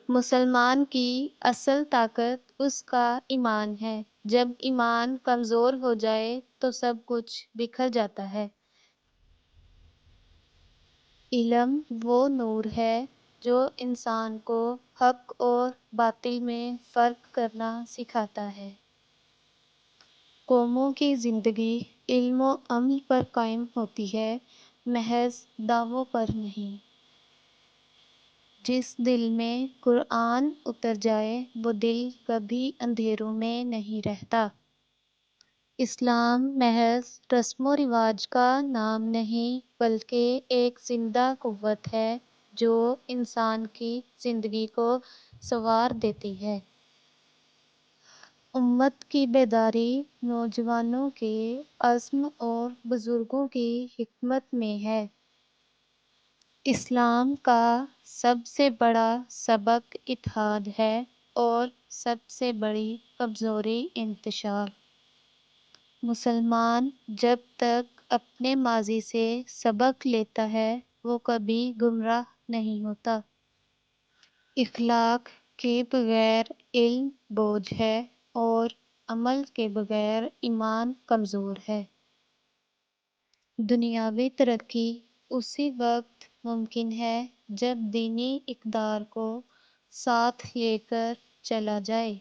مسلمان کی اصل طاقت اس کا ایمان ہے۔ جب ایمان کمزور ہو جائے تو سب کچھ بکھر جاتا ہے۔ علم وہ نور ہے جو انسان کو حق اور باطل میں فرق کرنا سکھاتا ہے۔ قوموں کی زندگی علم و عمل پر قائم ہوتی ہے، محض دعووں پر نہیں۔ جس دل میں قرآن اتر جائے وہ دل کبھی اندھیروں میں نہیں رہتا۔ اسلام محض رسم و رواج کا نام نہیں بلکہ ایک زندہ قوت ہے جو انسان کی زندگی کو سنوار دیتی ہے۔ امت کی بیداری نوجوانوں کے عزم اور بزرگوں کی حکمت میں ہے۔ اسلام کا سب سے بڑا سبق اتحاد ہے اور سب سے بڑی کمزوری انتشار۔ مسلمان جب تک اپنے ماضی سے سبق لیتا ہے وہ کبھی گمراہ نہیں ہوتا۔ اخلاق کے بغیر علم بوجھ ہے اور عمل کے بغیر ایمان کمزور ہے۔ دنیاوی ترقی اسی وقت ممکن ہے جب دینی اقدار کو ساتھ لے کر چلا جائے۔